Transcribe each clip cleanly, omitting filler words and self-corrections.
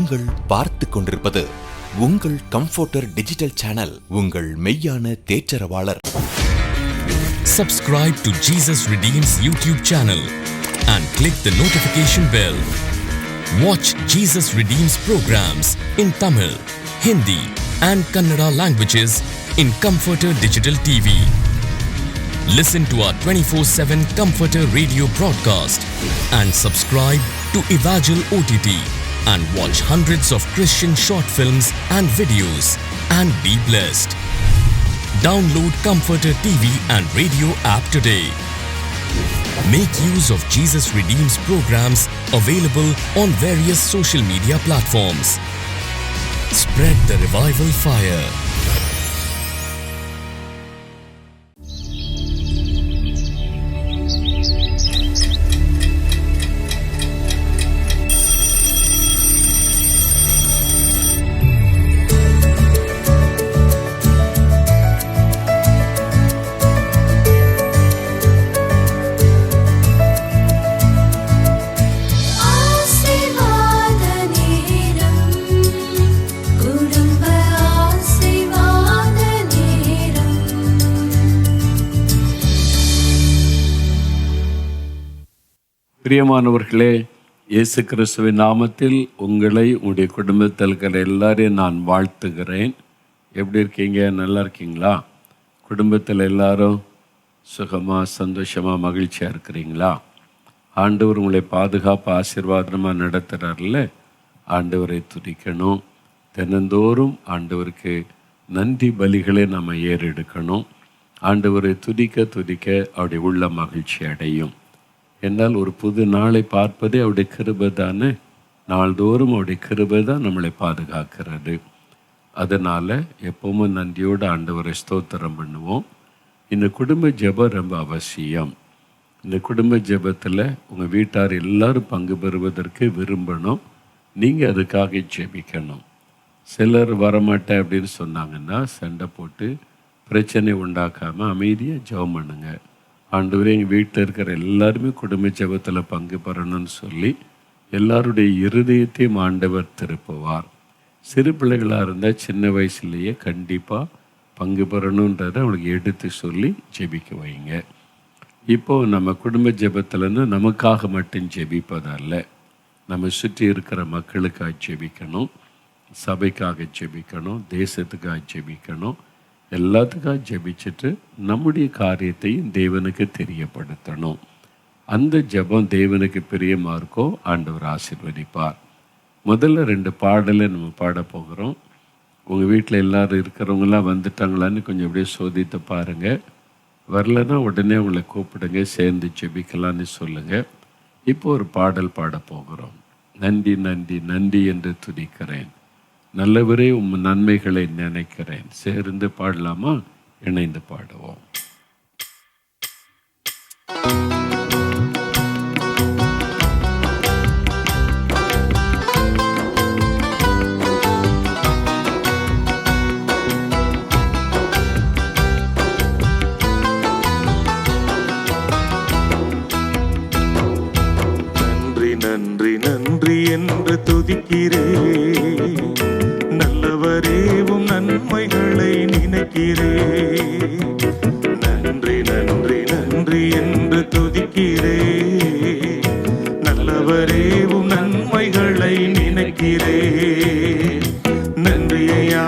நீங்கள் பார்த்து கொண்டிருப்பது உங்கள் கம்ஃபர்டர் டிஜிட்டல் சேனல், உங்கள் மெய்யான தேற்றரவாளர். Subscribe to Jesus Redeems YouTube channel and click the notification bell. Watch Jesus Redeems programs in Tamil, Hindi and Kannada languages in Comforter Digital TV. Listen to our 24/7 Comforter radio broadcast and subscribe to Evangel OTT and watch hundreds of Christian short films and videos and be blessed. Download Comforter TV and radio app today. Make use of Jesus Redeems programs available on various social media platforms. Spread the revival fire. பிரியமானவர்களே, இயேசு கிறிஸ்துவின் நாமத்தில் உங்களை உங்களுடைய குடும்பத்தில் இருக்கிற எல்லாரையும் நான் வாழ்த்துகிறேன். எப்படி இருக்கீங்க? நல்லா இருக்கீங்களா? குடும்பத்தில் எல்லாரும் சுகமாக, சந்தோஷமாக, மகிழ்ச்சியாக இருக்கிறீங்களா? ஆண்டவர் உங்களை பாதுகாப்பு ஆசீர்வாதமாக நடத்துகிறார்ல, ஆண்டவரை துதிக்கணும். தினந்தோறும் ஆண்டவருக்கு நன்றி பலிகளை நம்ம ஏறெடுக்கணும். ஆண்டவரை துதிக்க துதிக்க அவருடைய உள்ள மகிழ்ச்சி அடையும். என்னால் ஒரு புது நாளை பார்ப்பதே அவருடைய கிருபை தானே. நாள்தோறும் அவருடைய கிருபை தான் நம்மளை பாதுகாக்கிறது. அதனால் எப்போவுமே நன்றியோடு ஆண்டவரை ஸ்தோத்திரம் பண்ணுவோம். இந்த குடும்ப ஜெபம் ரொம்ப அவசியம். இந்த குடும்ப ஜெபத்தில் உங்கள் வீட்டார் எல்லோரும் பங்கு பெறுவதற்கு விரும்பணும். நீங்கள் அதுக்காக ஜெபிக்கணும். சிலர் வரமாட்டேன் அப்படின்னு சொன்னாங்கன்னா சண்டை போட்டு பிரச்சனை உண்டாக்காமல் அமைதியாக ஜெபம் பண்ணுங்க. ஆண்டவரே, எங்கள் வீட்டில் இருக்கிற எல்லாருமே குடும்ப ஜெபத்தில் பங்கு பெறணும்னு சொல்லி எல்லாருடைய இருதயத்தையும் ஆண்டவர் திருப்புவார். சிறு பிள்ளைகளாக இருந்தால் சின்ன வயசுலேயே கண்டிப்பாக பங்கு பெறணுன்றதை அவங்களுக்கு எடுத்து சொல்லி ஜெபிக்க வைங்க. இப்போது நம்ம குடும்ப ஜெபத்தில்னு நமக்காக மட்டும் ஜெபிப்பதல்ல, நம்ம சுற்றி இருக்கிற மக்களுக்காக ஜெபிக்கணும், சபைக்காக ஜெபிக்கணும், தேசத்துக்காக ஜெபிக்கணும். எல்லாத்துக்காக ஜெபிச்சுட்டு நம்முடைய காரியத்தையும் தேவனுக்கு தெரியப்படுத்தணும். அந்த ஜெபம் தேவனுக்கு பிரியமாக இருக்கோ ஆண்டவர் ஆசீர்வதிப்பார். முதல்ல 2 பாடலை நம்ம பாட போகிறோம். உங்கள் வீட்டில் எல்லோரும் இருக்கிறவங்களாம் வந்துட்டாங்களான்னு கொஞ்சம் அப்படியே சோதித்து பாருங்கள். வரலைன்னா உடனே உங்களை கூப்பிடுங்க, சேர்ந்து ஜெபிக்கலான்னு சொல்லுங்கள். இப்போ ஒரு பாடல் பாட போகிறோம். நன்றி நன்றி நன்றி என்று துதிக்கிறேன், நல்லவரே உம் நன்மைகளை நினைக்கிறேன். சேர்ந்து பாடலாமா? இணைந்து பாடுவோம். நன்றி நன்றி நன்றி என்று துதிக்கிறேன், நல்லவரேவும் நன்மைகளை நினைக்கிறேன். நன்றி நன்றி நன்றி என்று துதிக்கிறேன், நல்லவரேவும் நன்மைகளை நினைக்கிறேன். நன்றியையா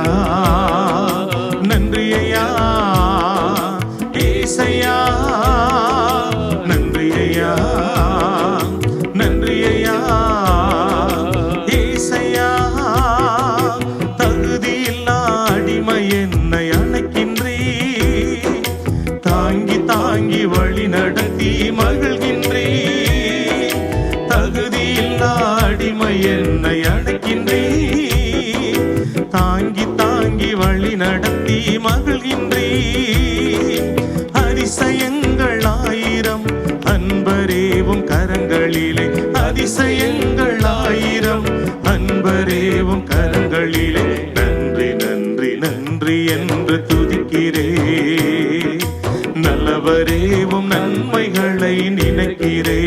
நன்றியையா ஏசையா, நன்றியையா நன்றியையா ஏசையா. தகுதியில்லா அடிமை என்னை அணைக்கின்றே, தாங்கி தாங்கி வழி நடத்தி மகிழ்கின்றே. தகுதியில்லா அடிமை என்னை அணைக்கின்றே, தாங்கி தாங்கி வழி நடத்தி மகிழ்கின்றே. அதிசயங்கள் ஆயிரம் அன்பரேவும் கரங்களிலே, அதிசயங்கள் ஆயிரம் அன்பரேவும் கரங்களிலே. நன்றி நன்றி நன்றி என்று துதிக்கிறேன், நல்லவரேவும் நன்மைகளை நினைக்கிறேன்.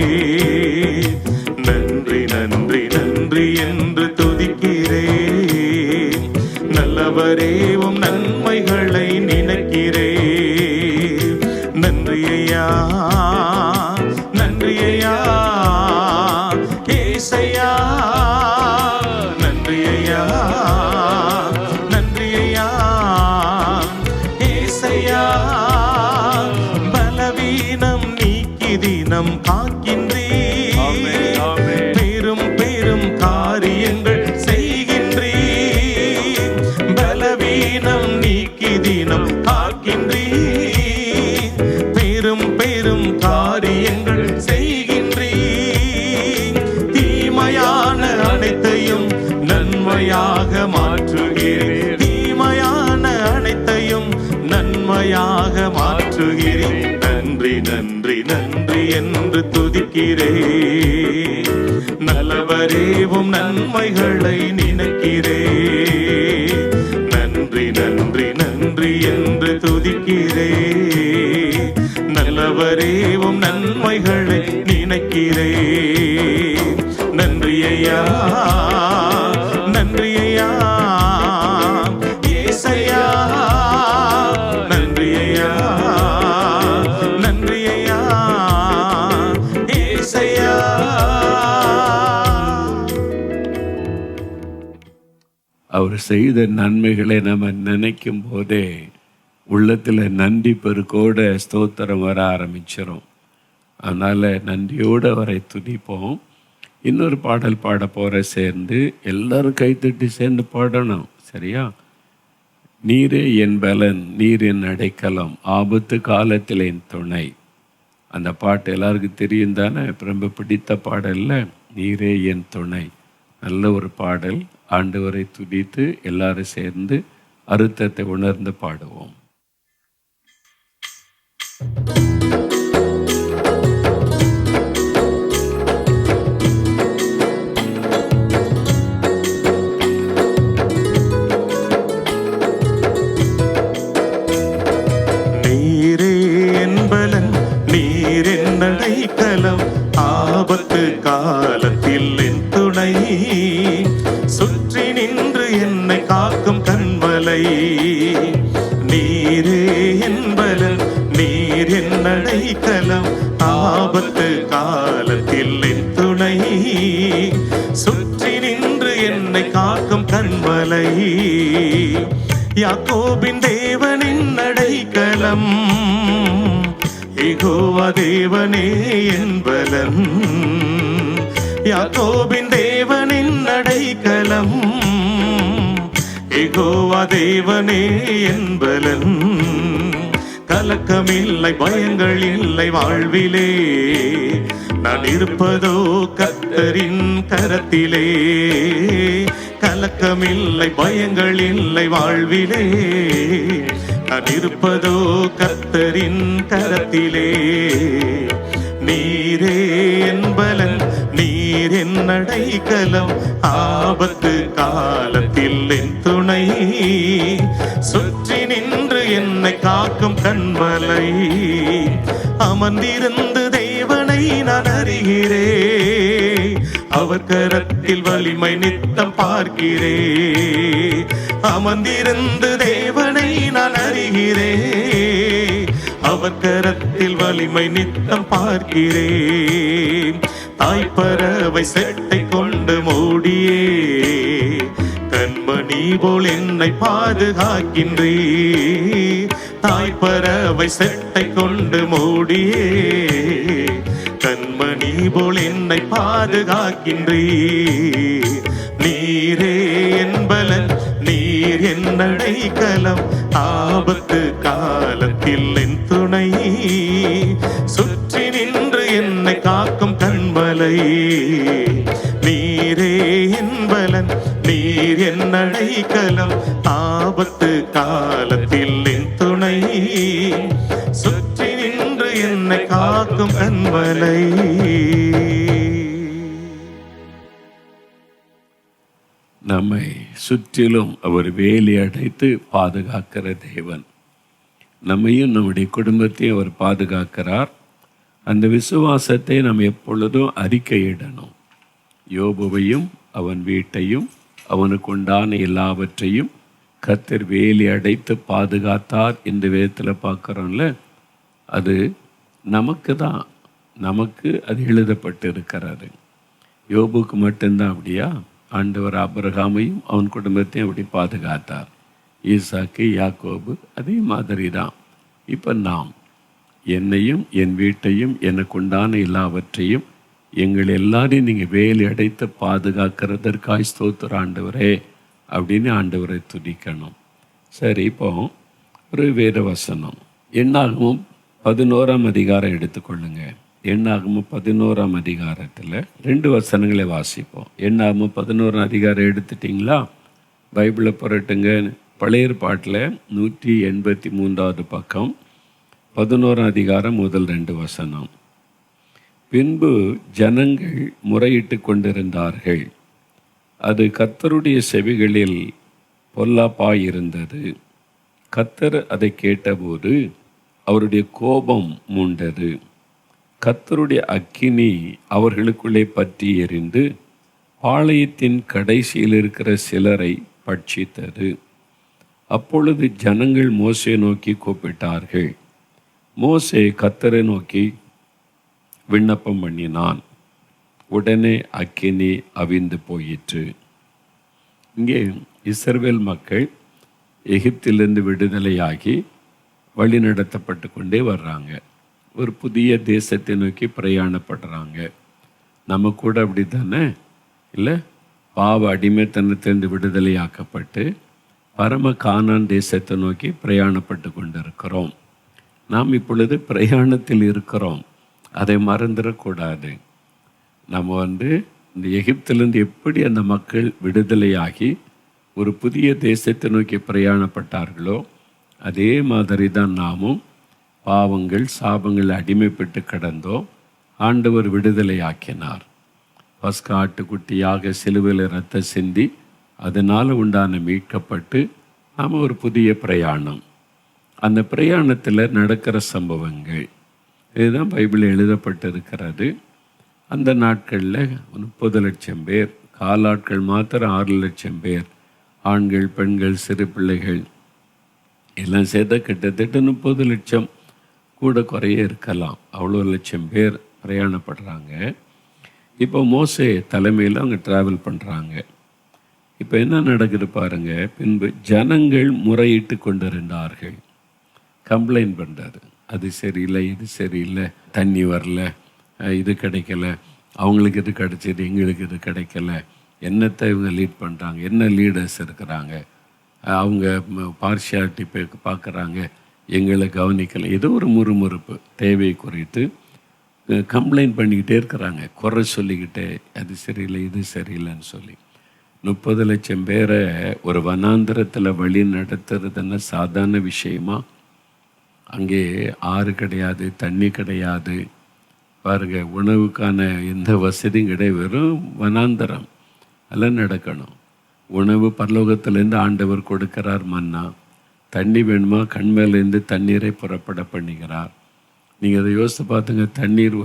நன்றி நன்றி நன்றி என்று துதிக்கிறேன், காலம் காக்கின்றீர். பெரும் பெரும் காரியங்கள் செய்கின்றீர். தீமையான அனைத்தையும் நன்மையாக மாற்றுகிறீர். தீமையான அனைத்தையும் நன்மையாக மாற்றுகிறீர். நன்றி நன்றி நன்றி என்று துதிக்கிறேன். நல்லவரேவும் நன்மைகளை நினைக்கிறேன். நன்றி நன்றி நன்றி என்று துதிக்கிறேன். நல்லவரேவும் நன்மைகளை நினைக்கிறேன். நன்றி ஐயா, நன்றி ஐயா, ஏசையா, நன்றி ஐயா, நன்றி ஐயா, ஏசையா. அவர் செய்த நன்மைகளை நம்ம நினைக்கும் போதே உள்ளத்தில் நன்றி பெருக்கோட ஸ்தோத்திரம் வர ஆரம்பிச்சிடும். அதனால் நன்றியோடு அவரை துதிப்போம். இன்னொரு பாடல் பாட போகிற சேர்ந்து எல்லாரும் கைத்தட்டி சேர்ந்து பாடணும். சரியா? நீரே என் பலன், நீர் என் அடைக்கலம், ஆபத்து காலத்தில் என் துணை. அந்த பாட்டு எல்லாருக்கும் தெரியும் தானே? ரொம்ப பிடித்த பாடல்ல நீரே என் துணை. நல்ல ஒரு பாடல். ஆண்டவரை துதித்து எல்லாரும் சேர்ந்து அர்த்தத்தை உணர்ந்து பாடுவோம். நீரே என் பலன், நீர் என் அடைக்கலம், ஆபத்து காலத்தில் என் துணை, சுற்றி நின்று என்னை காக்கும் கண்மலை. நீரே என் பலன், நீர் என் அடைக்கலம், ஆபத்து காலத்தில் என் துணை, சுற்றி நின்று என்னை காக்கும் கண்மலை. யாக்கோபின் தேவனின் அடைக்கலம், யெகோவா தேவனே என் பலன். யாக்கோபின் தேவனின் அடைக்கலம், யெகோவா தேவனே என் பலன். கலக்கமில்லை, பயங்கள் இல்லை வாழ்விலே, நான் இருப்பதோ கர்த்தரின் கரத்திலே. கலக்கமில்லை, பயங்கள் இல்லை வாழ்விலே, நான் இருப்பதோ கர்த்தரின் கரத்திலே. நீரே என் பலன், நீர் என் அடைக்கலம், ஆபத்து காலத்தில் என் துணை, சுற்றி நின்று என்னை காக்கும் கண்மலை. அமர்ந்திருந்து தேவனை நான் அறிகிறேன், அவர் கரத்தில் வலிமை நித்தம் பார்க்கிறேன். அமர்ந்திருந்து தேவனை நான் அறிகிறேன், அவர் கரத்தில் வலிமை நித்தம் பார்க்கிறேன். தாய்ப்பறவை செட்டை கொண்டு மூடியே, கண்மணி போல் என்னை பாதுகாக்கின்றே. தாய்ப்பறவை செட்டை கொண்டு மூடியே, கண்மணி போல் என்னை பாதுகாக்கின்றே. நீரே என் பலன், நீர் என் அடைக்கலம், ஆபத்து காலத்தில் என் துணை, சுற்றி நின்று என்னை காக்கும் கண்மலை. நீரே என் பலன், நீர் என் அடைக்கலம், ஆபத்து காலத்தில் என் துணை, சுற்றி நின்று என்னை காக்கும் கண்மலை. நம்மை சுற்றிலும் அவர் வேலி அடைத்து பாதுகாக்கிற தேவன். நம்மையும் நம்முடைய குடும்பத்தையும் அவர் பாதுகாக்கிறார். அந்த விசுவாசத்தை நாம் எப்பொழுதும் அறிக்கையிடணும். யோபுவையும் அவன் வீட்டையும் அவனுக்கு உண்டான எல்லாவற்றையும் கர்த்தர் வேலி அடைத்து பாதுகாத்தார் என்று வேதத்தில் பார்க்குறோம்ல. அது நமக்கு தான், நமக்கு அது எழுதப்பட்டு இருக்கிறாரு. யோபுக்கு மட்டும்தான் அப்படியா? ஆண்டவர் ஆபிரகாமையும் அவன் குடும்பத்தையும் அப்படி பாதுகாத்தார். ஈசாக்கு, யாக்கோபு அதே மாதிரி தான். இப்போ நாம் என்னையும் என் வீட்டையும் எனக்கு உண்டான எல்லாவற்றையும் எங்கள் எல்லாரையும் நீங்கள் வேலி அடைத்து பாதுகாக்கிறதற்காய் ஸ்தோத்திர ஆண்டவரே அப்படின்னு ஆண்டவரை துதிக்கணும். சரி, இப்போ ஒரு வேத வசனம். எண்ணாகமம் 11ஆம் அதிகாரம் எடுத்துக்கொள்ளுங்க. எண்ணாகமம் 11ஆம் அதிகாரத்தில் 2 வசனங்களை வாசிப்போம். எண்ணாகமம் 11ஆம் அதிகாரம் எடுத்துட்டிங்களா? பைபிளை புரட்டுங்க. பழைய ஏற்பாட்டில் 183வது பக்கம், 11ஆம் அதிகாரம் முதல் 2 வசனம். பின்பு ஜனங்கள் முறையிட்டு கொண்டிருந்தார்கள். அது கர்த்தருடைய செவிகளில் பொல்லாப்பாயிருந்தது. கர்த்தர் அதை கேட்டபோது அவருடைய கோபம் மூண்டது. கர்த்தருடைய அக்கினி அவர்களுக்குள்ளே பற்றி எரிந்து பாளையத்தின் கடைசியில் இருக்கிற சிலரை பட்சித்தது. அப்பொழுது ஜனங்கள் மோசே நோக்கி கூப்பிட்டார்கள். மோசே கர்த்தரை நோக்கி விண்ணப்பம் பண்ணினான். உடனே அக்கினி அவிந்து போயிற்று. இங்கே இஸ்ரவேல் மக்கள் எகிப்திலிருந்து விடுதலையாகி வழி நடத்தப்பட்டு கொண்டே வர்றாங்க. ஒரு புதிய தேசத்தை நோக்கி பிரயாணப்படுறாங்க. நம்ம கூட அப்படி தானே இல்லை? பாவ அடிமைத்தனத்திலிருந்து விடுதலையாக்கப்பட்டு பரம கானான் தேசத்தை நோக்கி பிரயாணப்பட்டு கொண்டிருக்கிறோம். நாம் இப்பொழுது பிரயாணத்தில் இருக்கிறோம். அதை மறந்துடக்கூடாது. நம்ம இந்த எகிப்திலிருந்து எப்படி அந்த மக்கள் விடுதலையாகி ஒரு புதிய தேசத்தை நோக்கி பிரயாணப்பட்டார்களோ அதே மாதிரி தான் நாமும் பாவங்கள் சாபங்கள் அடிமைப்பட்டு கடந்தோம். ஆண்டவர் விடுதலையாக்கினார். பஸ்கா ஆட்டுக்குட்டியாக சிலுவையில் ரத்தம் சிந்தி அதனால் உண்டான மீட்கப்பட்டு நாம் ஒரு புதிய பிரயாணம். அந்த பிரயாணத்தில் நடக்கிற சம்பவங்கள் இதுதான் பைபிளில் எழுதப்பட்டிருக்கிறது. அந்த நாட்களில் 30 லட்சம் பேர், காலாட்கள் மாத்திரம் 6 லட்சம் பேர், ஆண்கள் பெண்கள் சிறு பிள்ளைகள் எல்லாம் சேர்த்த கிட்டத்தட்ட 30 லட்சம், கூட குறைய இருக்கலாம், அவ்வளோ லட்சம் பேர் பிரயாணப்படுறாங்க. இப்போ மோசே தலைமையில் அவங்க ட்ராவல் பண்ணுறாங்க. இப்போ என்ன நடக்குது பாருங்க. பின்பு ஜனங்கள் முறையிட்டு கொண்டிருந்தார்கள். கம்ப்ளைண்ட் பண்ணுறாரு. அது சரியில்லை, இது சரியில்லை, தண்ணி வரல, இது கிடைக்கல, அவங்களுக்கு இது கிடைச்சது, எங்களுக்கு இது கிடைக்கல. என்னத்தை இவங்க லீட் பண்ணுறாங்க, என்ன லீடர்ஸ் இருக்கிறாங்க, அவங்க பார்ஷியாலிட்டி பார்க்குறாங்க, எங்களை கவனிக்கலை. ஏதோ ஒரு முறுமுறுப்பு தேவை குறித்து கம்ப்ளைண்ட் பண்ணிக்கிட்டே இருக்கிறாங்க. குறை சொல்லிக்கிட்டே அது சரியில்லை இது சரியில்லைன்னு சொல்லி 30 லட்சம் பேரை ஒரு வனாந்திரத்தில் வழி நடத்துறதுன்னா சாதாரண விஷயமா? அங்கே ஆறு கிடையாது, தண்ணி கிடையாது, பாருங்க, உணவுக்கான எந்த வசதியும் கிடையாது, வெறும் வனாந்தரம். எல்லாம் நடக்கணும். உணவு பரலோகத்திலேருந்து ஆண்டவர் கொடுக்கிறார், மன்னா. தண்ணி வேணுமா, கண்மேலேருந்து தண்ணீரை புறப்பட பண்ணுகிறார். நீங்கள் அதை யோசித்து பார்த்துங்க. தண்ணீர்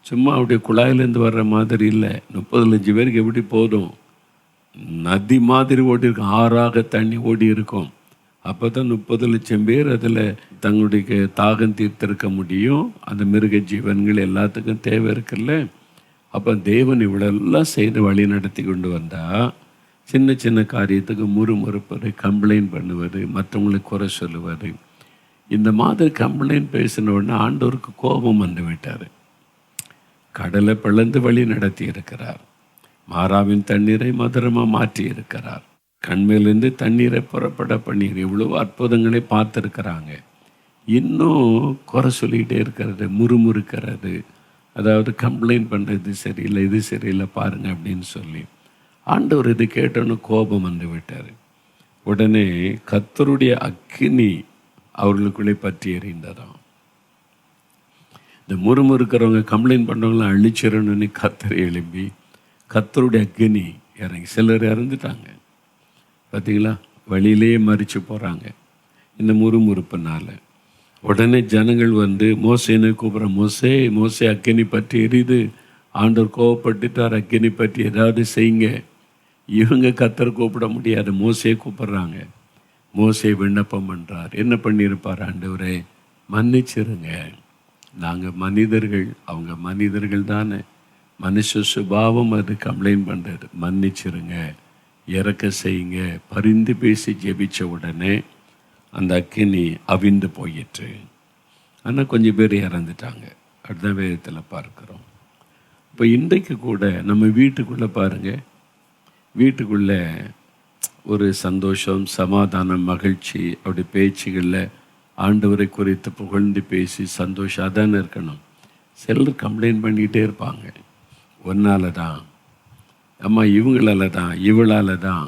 சும்மா அப்படியே குழாயிலேருந்து வர்ற மாதிரி இல்லை. 30 லட்சம் பேருக்கு எப்படி போதும்? நதி மாதிரி ஓடி இருக்கும், ஆறாக தண்ணி ஓடி இருக்கும். அப்போ தான் 30 லட்சம் பேர் அதில் தங்களுடைய தாகம் தீர்த்திருக்க முடியும். அந்த மிருக ஜீவன்கள் எல்லாத்துக்கும் தேவை இருக்குல்ல. அப்போ தேவன் இவ்வளெல்லாம் செய்து வழி நடத்தி கொண்டு வந்தால் சின்ன சின்ன காரியத்துக்கு முறுமுறுப்பது, கம்ப்ளைண்ட் பண்ணுவது, மற்றவங்களுக்கு குறை சொல்லுவது, இந்த மாதிரி கம்ப்ளைண்ட் பேசின உடனே ஆண்டவருக்கு கோபம் வந்து விட்டார். கடலை பிளந்து வழி நடத்தி இருக்கிறார். மாறாவின் தண்ணீரை மதுரமாக மாற்றி இருக்கிறார். கண்மேலிருந்து தண்ணீரை புறப்பட பண்ணீர். இவ்வளோ அற்புதங்களை பார்த்துருக்கிறாங்க. இன்னும் குறை சொல்லிக்கிட்டே இருக்கிறது, முறுமுறுக்கிறது, அதாவது கம்ப்ளைண்ட் பண்ணுறது, சரியில்லை இது சரியில்லை பாருங்கள் அப்படின்னு சொல்லி ஆண்டவர் இது கேட்டோன்னு கோபம் வந்து விட்டார். உடனே கர்த்தருடைய அக்கினி அவர்களுக்குள்ளே பற்றி எறிந்ததாம். இந்த முறுமுறுக்கிறவங்க கம்ப்ளைண்ட் பண்ணுறவங்களாம் அழிச்சிடணும்னு கர்த்தரை எழுப்பி கர்த்தருடைய அக்கினி இறங்கி சிலர் இறந்துட்டாங்க. பார்த்தீங்களா? வழியிலேயே மறித்து போகிறாங்க இந்த முறுமுறுப்புனால. உடனே ஜனங்கள் மோசேன்னு கூப்பிட்ற, மோசே மோசே அக்கினி பற்றி எரியுது, ஆண்டவர் கோவப்பட்டுட்டார், அக்கினி பற்றி ஏதாவது செய்யுங்க. இவங்க கர்த்தரை கூப்பிட முடியாது, மோசையை கூப்பிட்றாங்க. மோசே விண்ணப்பம் பண்ணுறார். என்ன பண்ணியிருப்பார்? ஆண்டவரே மன்னிச்சிருங்க, நாங்கள் மனிதர்கள், அவங்க மனிதர்கள் தானே, மனுஷ சுபாவம் அது கம்ப்ளைண்ட் பண்ணுறது, மன்னிச்சிருங்க, இறக்க செய்யுங்க. பரிந்து பேசி ஜெபிச்ச உடனே அந்த அக்கினி அவிந்து போயிற்று. ஆனால் கொஞ்சம் பேர் இறந்துட்டாங்க. அதுதான் வேதத்தில் பார்க்குறோம். இப்போ இன்றைக்கு கூட நம்ம வீட்டுக்குள்ளே பாருங்கள், வீட்டுக்குள்ளே ஒரு சந்தோஷம், சமாதானம், மகிழ்ச்சி அப்படி பேச்சுகளில் ஆண்டவரை குறித்து புகழ்ந்து பேசி சந்தோஷம் அதானே இருக்கணும். சிலர் கம்ப்ளைண்ட் பண்ணிக்கிட்டே இருப்பாங்க. ஒன்னால தான், அம்மா இவங்களால தான், இவளால் தான்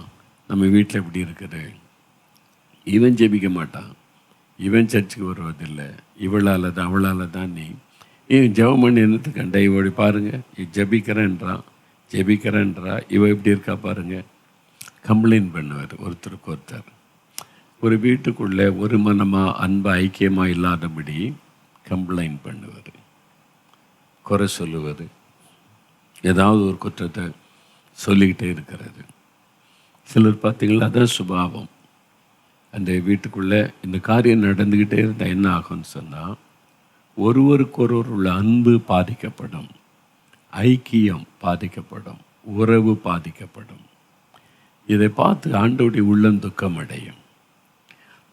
நம்ம வீட்டில் இப்படி இருக்குது, இவன் ஜெபிக்க மாட்டான், இவன் சர்ச்சுக்கு வருவதில்லை, இவளால் தான் அவளால் தான். நீ ஏன் ஜெபம் பண்ணி என்னத்துக்கு கண்டா இவடி பாருங்கள் ஜெபிக்கிறேன்றா இவ இப்படி இருக்கா பாருங்கள். கம்ப்ளைண்ட் பண்ணுவார் ஒருத்தருக்கு ஒருத்தர். ஒரு வீட்டுக்குள்ளே ஒரு மனமாக அன்பாக ஐக்கியமாக இல்லாதபடி கம்ப்ளைண்ட் பண்ணுவார், குறை சொல்லுவது, ஏதாவது ஒரு குற்றத்தை சொல்லிக்கிட்டே இருக்கிறது. சிலர் பார்த்தீங்களா அதான் சுபாவம். அந்த வீட்டுக்குள்ளே இந்த காரியம் நடந்துக்கிட்டே இருந்தால் என்ன ஆகும்னு சொன்னால், ஒருவருக்கொருவர் உள்ள அன்பு பாதிக்கப்படும், ஐக்கியம் பாதிக்கப்படும், உறவு பாதிக்கப்படும். இதை பார்த்து ஆண்டவருடைய உள்ளம் துக்கமடையும்.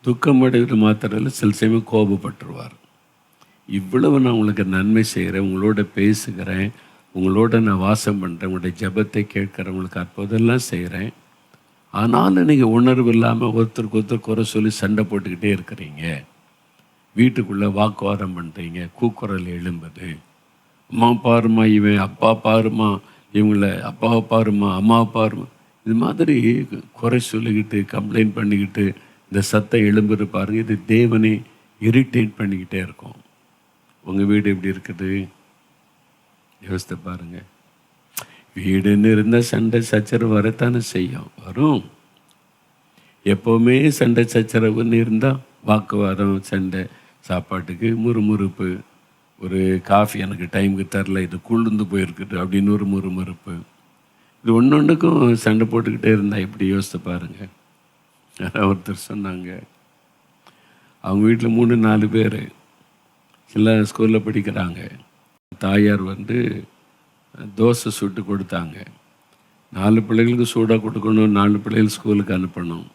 துக்கமடைவது மாத்திரம் சில சமயம் கோபப்பட்டுருவார். இவ்வளவு நான் உங்களுக்கு நன்மை செய்கிறேன், உங்களோட பேசுகிறேன், உங்களோட நான் வாசம் பண்ணுறேன், உங்களுடைய ஜெபத்தை கேட்குறேன், உங்களுக்கு அற்புதம்லாம் செய்கிறேன், ஆனாலும் நீங்கள் உணர்வு இல்லாமல் ஒருத்தருக்கு ஒருத்தர் குறை சொல்லி சண்டை போட்டுக்கிட்டே இருக்கிறீங்க, வீட்டுக்குள்ளே வாக்குவாதம் பண்ணுறீங்க, கூக்குரல் எழும்புது, அம்மா பாருமா இவன், அப்பா பாருமா இவங்கள, அப்பாவை பாருமா அம்மாவை பாருமா, இது மாதிரி குறை சொல்லிக்கிட்டு கம்ப்ளைண்ட் பண்ணிக்கிட்டு இந்த சத்தம் எழும்புது பாருங்க. இது தேவனை இரிட்டேட் பண்ணிக்கிட்டே இருக்கும். உங்கள் வீடு எப்படி இருக்குது யோசித்து பாருங்கள். வீடுன்னு இருந்தால் சண்டை சச்சரவு வரத்தானே செய்யும், வரும். எப்போவுமே சண்டை சச்சரவுன்னு இருந்தால் வாக்குவாதம், சண்டை, சாப்பாட்டுக்கு முறுமுறுப்பு, ஒரு காஃபி எனக்கு டைமுக்கு தரல, இது குளிர்ந்து போயிருக்குது அப்படின்னு ஒரு முறுமுறுப்பு. இது ஒன்றுக்கும் சண்டை போட்டுக்கிட்டே இருந்தால் எப்படி யோசித்து பாருங்கள். யாராவது ஒருத்தர் சொன்னாங்க, அவங்க வீட்டில் 3-4 பேர் சில ஸ்கூலில் படிக்கிறாங்க. தாயார் தோசை சுட்டு கொடுத்தாங்க. 4 பிள்ளைகளுக்கு சூடாக கொடுக்கணும், 4 பிள்ளைகள் ஸ்கூலுக்கு அனுப்பணும்.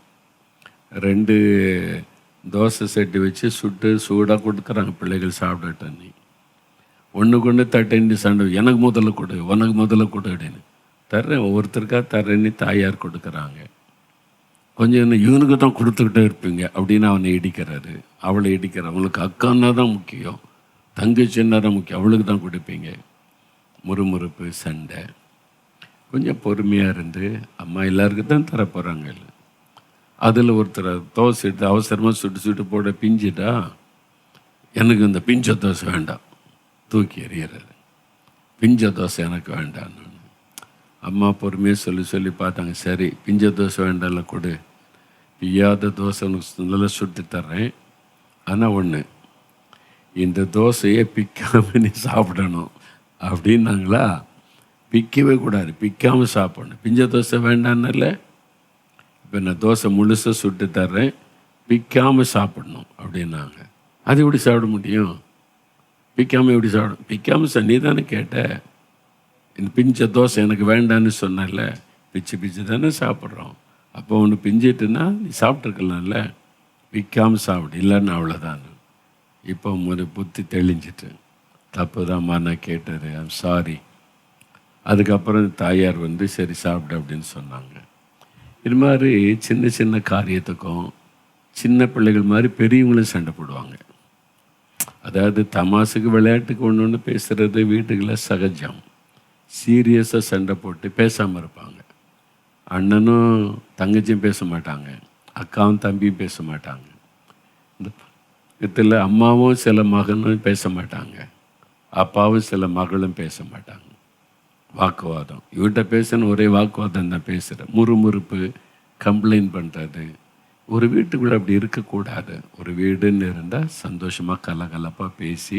2 தோசை செட்டு வச்சு சுட்டு சூடாக கொடுக்குறாங்க, பிள்ளைகள் சாப்பிடட்டன்னு. ஒன்றுக்கு தட்டண்டி சண்டை, எனக்கு முதல்ல கொடு, உனக்கு முதல்ல கொடு அப்படின்னு. தர்றேன், ஒவ்வொருத்தருக்காக தர்றேன்னு தாயார் கொடுக்குறாங்க. கொஞ்சம் என்ன இவனுக்கு தான் கொடுத்துக்கிட்டே இருப்பீங்க அப்படின்னு அவனை இடிக்கிறாரு, அவளை இடிக்கிறார். அவங்களுக்கு அக்கான்னா தான் முக்கியம், தங்கச்சின்னா தான் முக்கியம், அவளுக்கு தான் கொடுப்பீங்க. முறுமுறுப்பு, சண்டை. கொஞ்சம் பொறுமையாக இருந்து, அம்மா எல்லாருக்கு தான் தரப்போகிறாங்க. இல்லை அதில் ஒருத்தர் தோசை எடுத்து அவசரமாக சுட்டு போட பிஞ்சிட்டா, எனக்கு இந்த பிஞ்ச தோசை வேண்டாம், தூக்கி எறிகிறாரு. பிஞ்ச தோசை எனக்கு வேண்டான்னு. அம்மா பொறுமையாக சொல்லி பார்த்தாங்க. சரி, பிஞ்ச தோசை வேண்டாம்ல, கொடு, பிய்யாத தோசை உனக்கு நல்லா சுட்டு தர்றேன், ஆனால் ஒன்று, இந்த தோசையை பிக்காமல் நீ சாப்பிடணும் அப்படின்னாங்களா. பிக்கவே கூடாது, பிக்காமல் சாப்பிடணும். பிஞ்ச தோசை வேண்டான்னு, இப்போ நான் தோசை முழுசாக சுட்டு தர்றேன், பிக்காமல் சாப்பிடணும் அப்படின்னாங்க. அது எப்படி சாப்பிட முடியும்? பிக்காமல் எப்படி சாப்பிடும்? பிக்காமல் நீ தானே கேட்ட, இந்த பிஞ்ச தோசை எனக்கு வேண்டான்னு சொன்னல, பிச்சு தானே சாப்பிட்றோம். அப்போ ஒன்று பிஞ்சிட்டுன்னா நீ சாப்பிட்ருக்கலாம்ல, பிக்காமல் சாப்பிடு, இல்லைன்னு அவ்வளோதான். இப்போ ஒரு புத்தி தெளிஞ்சிட்டு, தப்பு தான்மா நான் கேட்டது, ஐம் சாரி. அதுக்கப்புறம் தாயார் சரி சாப்பிடு அப்படின்னு சொன்னாங்க. இது மாதிரி சின்ன சின்ன காரியத்துக்கும் சின்ன பிள்ளைகள் மாதிரி பெரியவங்களும் சண்டை போடுவாங்க. அதாவது தமாசுக்கு விளையாட்டுக்கு ஒன்று பேசுகிறது வீட்டுக்குள்ள சகஜம். சீரியஸாக சண்டை போட்டு பேசாமல் இருப்பாங்க. அண்ணனும் தங்கச்சியும் பேச மாட்டாங்க, அக்காவும் தம்பியும் பேச மாட்டாங்க. இந்த இதில் அம்மாவும் சில மகனும் பேச மாட்டாங்க, அப்பாவும் சில மகளும் பேச மாட்டாங்க. வாக்குவாதம், இவர்கிட்ட பேசணும் ஒரே வாக்குவாதம் தான் பேசுகிறேன், முறுமுறுப்பு, கம்ப்ளைண்ட் பண்ணுறது. ஒரு வீட்டுக்குள்ளே அப்படி இருக்கக்கூடாது. ஒரு வீடுன்னு இருந்தால் சந்தோஷமாக கலகலப்பாக பேசி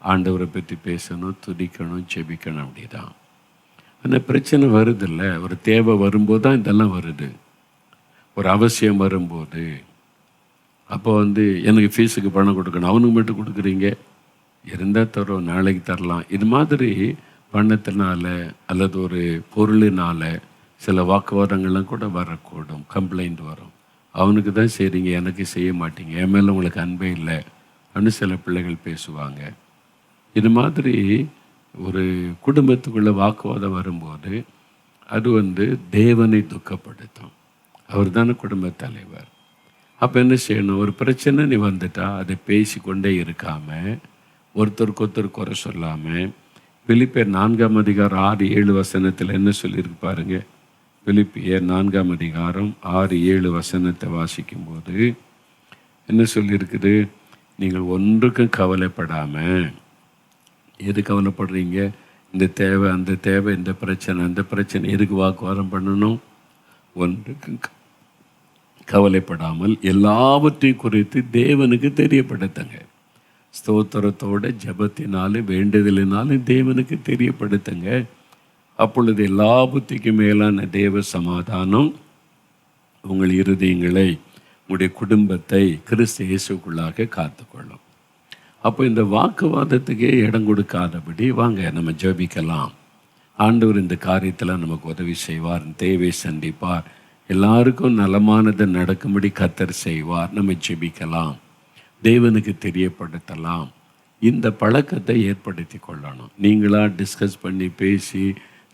ஆண்டவரை பற்றி பேசணும், துதிக்கணும், ஜெபிக்கணும். அப்படி தான். ஆனால் பிரச்சனை வருதில்ல, ஒரு தேவை வரும்போது தான் இதெல்லாம் வருது. ஒரு அவசியம் வரும்போது, அப்போ எனக்கு ஃபீஸுக்கு பணம் கொடுக்கணும், அவனுக்கு மட்டும் கொடுக்குறீங்க, இருந்தால் தரோம், நாளைக்கு தரலாம். இது மாதிரி பணத்தினால அல்லது ஒரு பொருளினால சில வாக்குவாதங்கள்லாம் கூட வரக்கூடும், கம்ப்ளைண்ட் வரும். அவனுக்கு தான் செய்கிறீங்க, எனக்கு செய்ய மாட்டீங்க, என் மேலே உங்களுக்கு அன்பே இல்லை அப்படின்னு சில பிள்ளைகள் பேசுவாங்க. இது மாதிரி ஒரு குடும்பத்துக்குள்ளே வாக்குவாதம் வரும்போது அது தேவனை துக்கப்படுத்தும். அவர் தானே குடும்ப தலைவர். அப்போ என்ன செய்யணும்? ஒரு பிரச்சனை நீ வந்துட்டா அதை பேசிக்கொண்டே இருக்காமல், ஒருத்தருக்கு ஒருத்தர் குறை சொல்லாமல், பிலிப்பியர் 4ஆம் அதிகாரம் 6-7 என்ன சொல்லியிருக்கு பாருங்க. பிலிப்பியர் 4ஆம் அதிகாரம் 6-7 வாசிக்கும்போது என்ன சொல்லியிருக்குது? நீங்கள் ஒன்றுக்கும் கவலைப்படாமல், எது கவலைப்படுறீங்க? இந்த தேவை, அந்த தேவை, இந்த பிரச்சனை, அந்த பிரச்சனை, எதுக்கு வாக்குவாதம் பண்ணணும்? ஒன்றுக்கும் கவலைப்படாமல் எல்லாவற்றையும் குறித்து தேவனுக்கு தெரியப்படுத்துங்க. ஸ்தோத்திரத்தோட ஜபத்தினாலும் வேண்டுதலினாலும் தேவனுக்கு தெரியப்படுத்துங்க. அப்பொழுது எல்லா புத்திக்கும் மேலான தேவ சமாதானம் உங்கள் இருதயங்களை, உங்களுடைய குடும்பத்தை கிறிஸ்து இயேசுக்குள்ளாக காத்துக்கொள்ளும். அப்போ இந்த வாக்குவாதத்துக்கே இடம் கொடுக்காதபடி வாங்க நம்ம ஜெபிக்கலாம். ஆண்டவர் இந்த காரியத்தில் நமக்கு உதவி செய்வார், தேவை சந்திப்பார், எல்லாருக்கும் நலமானது நடக்கும்படி கர்த்தர் செய்வார். நம்ம ஜெபிக்கலாம், தேவனுக்கு தெரியப்படுத்தலாம். இந்த பழக்கத்தை ஏற்படுத்தி கொள்ளணும். நீங்களாக டிஸ்கஸ் பண்ணி பேசி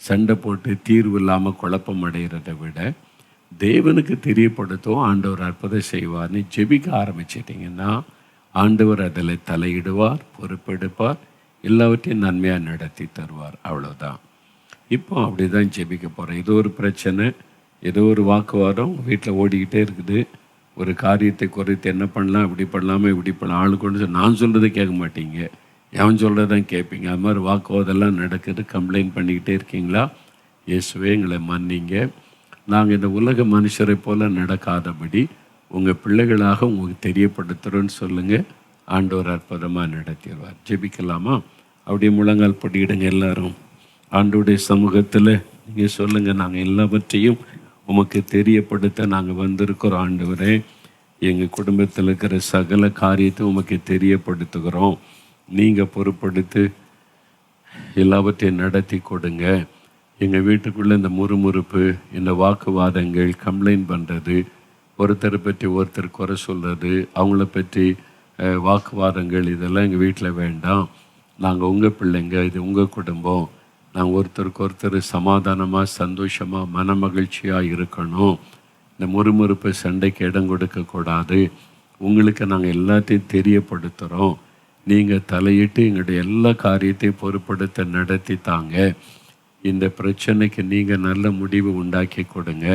சண்டை போட்டு தீர்வு இல்லாமல் குழப்பம் அடைகிறத விட தேவனுக்கு தெரியப்படுத்தும், ஆண்டவர் அற்புதம் செய்வார்னு ஜெபிக்க ஆரம்பிச்சிட்டிங்கன்னா ஆண்டவர் அதில் தலையிடுவார், பொறுப்பெடுப்பார், எல்லாவற்றையும் நன்மையாக நடத்தி தருவார். அவ்வளோதான். இப்போ அப்படி தான் ஜெபிக்க போகிறேன். ஏதோ ஒரு பிரச்சனை, ஏதோ ஒரு வாக்குவாதம் வீட்டில் ஓடிக்கிட்டே இருக்குது. ஒரு காரியத்தை குறித்து என்ன பண்ணலாம், இப்படி பண்ணலாமல் இப்படி பண்ணலாம், ஆளு கொண்டு நான் சொல்கிறத கேட்க மாட்டீங்க, எவன் சொல்கிறதான் கேட்பீங்க. அது மாதிரி வாக்குவாதெல்லாம் நடக்குது. கம்ப்ளைண்ட் பண்ணிக்கிட்டே இருக்கீங்களா? இயேசுவே எங்களை மன்னிங்க. நாங்கள் இந்த உலக மனுஷரை போல் நடக்காதபடி உங்கள் பிள்ளைகளாக உங்களுக்கு தெரியப்படுத்துகிறோன்னு சொல்லுங்கள். ஆண்டவர் அற்புதமாக நடத்திடுவார். ஜெபிக்கலாமா? அப்படியே முழங்கால் படியிடுங்க எல்லாரும். ஆண்டோடைய சமூகத்தில் நீங்கள் சொல்லுங்கள், நாங்கள் எல்லாவற்றையும் உமக்கு தெரியப்படுத்த நாங்கள் வந்திருக்கிறோம். ஆண்டவரே, எங்கள் குடும்பத்தில் இருக்கிற சகல காரியத்தை உமக்கு தெரியப்படுத்துகிறோம். நீங்கள் பொறுப்படுத்து எல்லாவற்றையும் நடத்தி கொடுங்க. எங்கள் வீட்டுக்குள்ளே இந்த முறுமுறுப்பு, இந்த வாக்குவாதங்கள், கம்ப்ளைண்ட் பண்ணுறது, ஒருத்தரை பற்றி ஒருத்தர் குறை சொல்கிறது, அவங்கள பற்றி வாக்குவாதங்கள், இதெல்லாம் எங்கள் வீட்டில் வேண்டாம். நாங்கள் உங்கள் பிள்ளைங்க, இது உங்கள் குடும்பம். நாங்கள் ஒருத்தருக்கு ஒருத்தர் சமாதானமாக, சந்தோஷமாக, மனமகிழ்ச்சியாக இருக்கணும். இந்த முறுமுறுப்பு, சண்டைக்கு இடம் கொடுக்கக்கூடாது. உங்களுக்கு நாங்கள் எல்லாத்தையும் தெரியப்படுத்துகிறோம். நீங்கள் தலையிட்டு எங்களுடைய எல்லா காரியத்தையும் பொறுப்படுத்த நடத்தி தாங்க. இந்த பிரச்சனைக்கு நீங்கள் நல்ல முடிவு உண்டாக்கி கொடுங்க.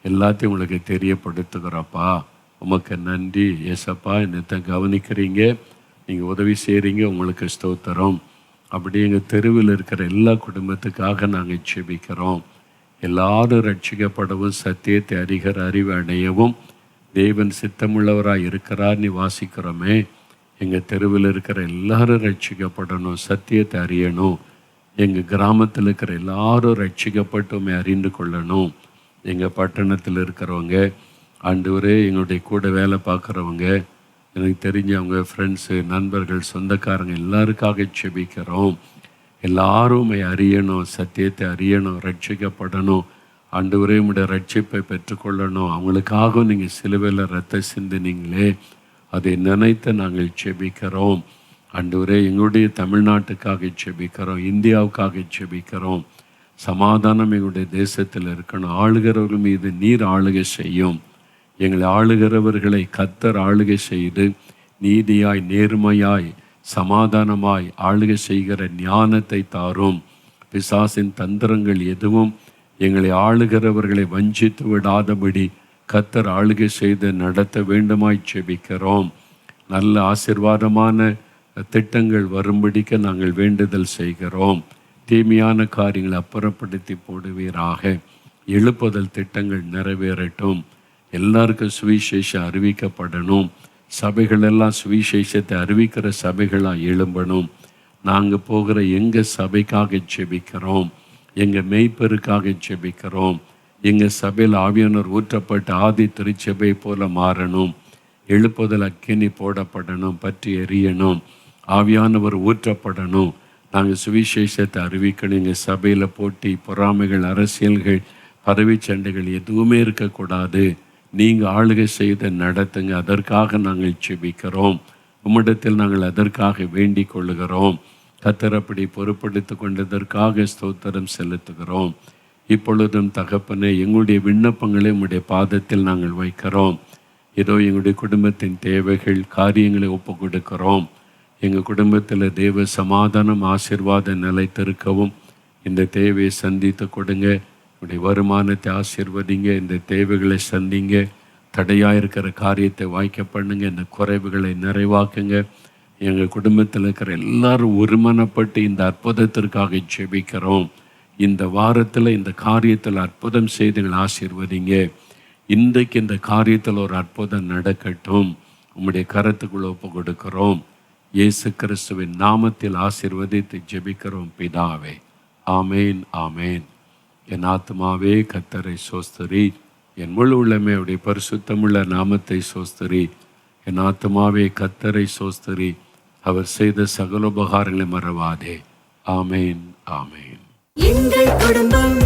எல்லாத்தையும் உங்களுக்கு தெரியப்படுத்துகிறப்பா. உமக்கு நன்றி ஏசப்பா. என்னத்தை கவனிக்கிறீங்க, நீங்கள் உதவி செய்கிறீங்க, உங்களுக்கு ஸ்தோத்திரம். அப்படி எங்கள் தெருவில் இருக்கிற எல்லா குடும்பத்துக்காக நாங்கள் ஜெபிக்கிறோம். எல்லாரும் ரட்சிக்கப்படவும், சத்தியத்தை அறிகிற அறிவு அடையவும் தேவன் சித்தமுள்ளவராக இருக்கிறார் நீ வாசிக்கிறோமே. எங்கள் தெருவில் இருக்கிற எல்லாரும் ரட்சிக்கப்படணும், சத்தியத்தை அறியணும். எங்கள் கிராமத்தில் இருக்கிற எல்லாரும் ரட்சிக்கப்பட்டுமே அறிந்து கொள்ளணும். எங்கள் பட்டணத்தில் இருக்கிறவங்க, ஆண்டவரே, எங்களுடைய கூட வேலை பார்க்குறவங்க, எனக்கு தெரிஞ்சவங்க, ஃப்ரெண்ட்ஸு, நண்பர்கள், சொந்தக்காரங்க எல்லாருக்காக ஜெபிக்கிறோம். எல்லாரும் அறியணும், சத்தியத்தை அறியணும், ரட்சிக்கப்படணும். ஆண்டவரே, உம்முடைய ரட்சிப்பை பெற்றுக்கொள்ளணும். அவங்களுக்காக நீங்கள் சிலுவையில் ரத்த சிந்தினீங்களே, அதை நினைத்து நாங்கள் ஜெபிக்கிறோம். ஆண்டவரே, எங்களுடைய தமிழ்நாட்டுக்காக ஜெபிக்கிறோம், இந்தியாவுக்காக ஜெபிக்கிறோம். சமாதானம் எங்களுடைய தேசத்தில் இருக்கணும். ஆளுகிறவர்கள் மீது நீர் ஆளுகை செய்யும். எங்களை ஆளுகிறவர்களை கர்த்தர் ஆளுகை செய்து நீதியாய், நேர்மையாய், சமாதானமாய் ஆளுகை செய்கிற ஞானத்தை தாரும். பிசாசின் தந்திரங்கள் எதுவும் எங்களை ஆளுகிறவர்களை வஞ்சித்து விடாதபடி கர்த்தர் ஆளுகை செய்து நடத்த வேண்டுமாய் ஜெபிக்கிறோம். நல்ல ஆசீர்வாதமான திட்டங்கள் வரும்படிக்க நாங்கள் வேண்டுதல் செய்கிறோம். தீமையான காரியங்களை அப்புறப்படுத்தி போடுவீராக. எழுப்புதல் திட்டங்கள் நிறைவேறட்டும். எல்லாருக்கும் சுவிசேஷம் அறிவிக்கப்படணும். சபைகளெல்லாம் சுவிசேஷத்தை அறிவிக்கிற சபைகளாக எழும்பணும். நாங்கள் போகிற எங்கள் சபைக்காக ஜெபிக்கிறோம். எங்கள் மெய்ப்பெருக்காக ஜெபிக்கிறோம். எங்கள் சபையில் ஆவியானவர் ஊற்றப்பட்ட ஆதி திருச்சபை போல மாறணும். எழுப்புதல் அக்கினி போடப்படணும், பற்றி எரியணும். ஆவியானவர் ஊற்றப்படணும். நாங்கள் சுவிசேஷத்தை அறிவிக்கணும். எங்கள் சபையில் போட்டி, பொறாமைகள், அரசியல்கள், பதவி சண்டைகள் எதுவுமே இருக்கக்கூடாது. நீங்கள் ஆளுகை செய்து நடத்துங்க. அதற்காக நாங்கள் ஜெபிக்கிறோம். உம்மிடத்தில் நாங்கள் அதற்காக வேண்டிக் கொள்ளுகிறோம். கர்த்தர் அப்படி பொறுப்படுத்தி கொண்டதற்காக ஸ்தோத்திரம் செலுத்துகிறோம். இப்பொழுதும் தகப்பனே, எங்களுடைய விண்ணப்பங்களை உம்முடைய பாதத்தில் நாங்கள் வைக்கிறோம். ஏதோ எங்களுடைய குடும்பத்தின் தேவைகள், காரியங்களை ஒப்பு கொடுக்கிறோம். எங்கள் குடும்பத்தில் தேவ சமாதானம், ஆசீர்வாத நிலைத்திருக்கவும் இந்த தேவையை சந்தித்து கொடுங்க. உடைய வருமானத்தை ஆசீர்வதிங்க. இந்த தேவைகளை சந்திங்க. தடையாக இருக்கிற காரியத்தை வாய்க்க பண்ணுங்க. இந்த குறைவுகளை நிறைவாக்குங்க. எங்கள் குடும்பத்தில் இருக்கிற எல்லாரும் ஒருமனப்பட்டு இந்த அற்புதத்திற்காக ஜெபிக்கிறோம். இந்த வாரத்தில் இந்த காரியத்தில் அற்புதம் செய்து எங்களை ஆசீர்வதிங்க. இன்றைக்கு இந்த காரியத்தில் ஒரு அற்புதம் நடக்கட்டும். உம்முடைய கரத்துக்குள்ள ஒப்பு கொடுக்கிறோம். இயேசு கிறிஸ்துவின் நாமத்தில் ஆசீர்வதித்து ஜெபிக்கிறோம் பிதாவே. ஆமேன், ஆமேன். என் ஆத்மாவே கர்த்தரை சோஸ்தரி, என் முழு உள்ளமே அவருடைய பரிசுத்தமுள்ள நாமத்தை சோஸ்தரி. என் ஆத்மாவே கர்த்தரை சோஸ்தரி, அவர் செய்த சகல உபகாரங்களை மறவாதே. ஆமேன், ஆமேன். எங்கள் குடும்பம்,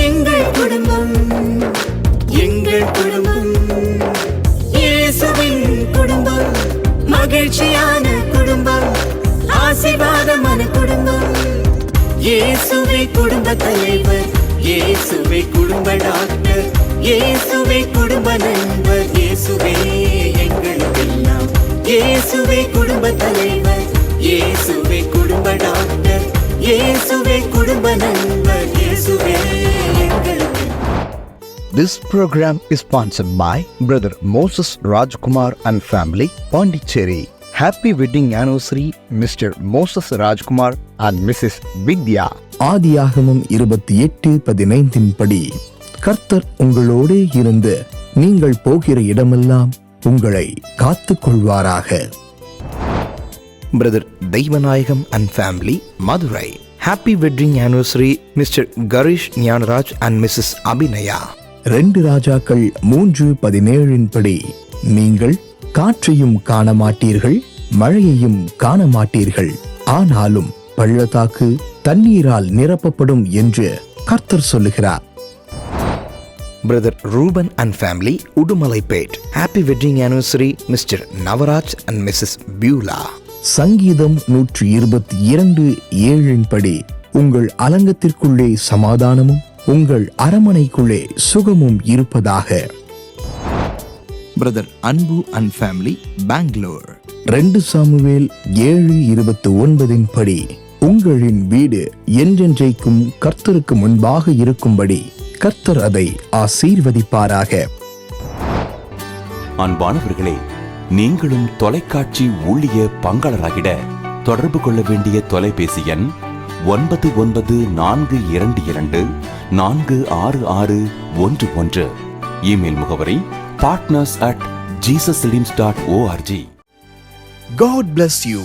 எங்கள் குடும்பம், எங்கள் குடும்பம், இயேசுவின் குடும்பம், மகிழ்ச்சியான குடும்பம், ஆசீர்வாதமான குடும்பம். இயேசுவே குடும்ப தலைவர், இயேசுவே குடும்ப டாக்டர், இயேசுவே குடும்ப நண்பர், இயேசுவே எங்களுக்கெல்லாம். இயேசுவே குடும்ப தலைவர், இயேசுவே குடும்ப டாக்டர், இயேசுவே குடும்ப நண்பர், இயேசுவே எங்களுக்கு. This program is sponsored by Brother Moses Rajkumar and family, Pondicherry. Happy wedding anniversary, Mr. Moses Rajkumar and Mrs. Vidya. ஆதியாகமம் 28:15 படி, கர்த்தர் உங்களோடே இருந்து நீங்கள் போகிற இடமெல்லாம் உங்களை காத்துக் கொள்வாராக. Brother Daivanayagam and family, Madurai. Happy wedding anniversary, Mr. Garish Nyanraj and Mrs. Abhinaya. 2 ராஜாக்கள் 3:17 படி, நீங்கள் காற்றையும் காண மாட்டீர்கள், மழையையும் காண மாட்டீர்கள், ஆனாலும் பள்ளத்தாக்கு தண்ணீரால் நிரப்பப்படும் என்று கர்த்தர் சொல்லுகிறார். Brother Reuben and family, Udumalaippet. Happy wedding anniversary, Mr. Navaraj and Mrs. Beulah. சங்கீதம் 122:7 படி, உங்கள் அலங்கத்திற்குள்ளே சமாதானமும் உங்கள் அரமனைக்குள்ளே சுகமும் இருப்பதாக. Brother Anbu and family, Bangalore. 2 Samuel 7:29 படி, உங்களின் வீடு என்றென்றைக்கும் கர்த்தருக்கு முன்பாக இருக்கும்படி கர்த்தர் அதை ஆசீர்வதிப்பாராக. அன்பானவர்களே, நீங்களும் தொலைக்காட்சி ஊழிய பங்காளராகிட தொடர்பு கொள்ள வேண்டிய தொலைபேசி எண் 9912224661. இமெயில் முகவரி partners@jesuslimbs.org. God bless you.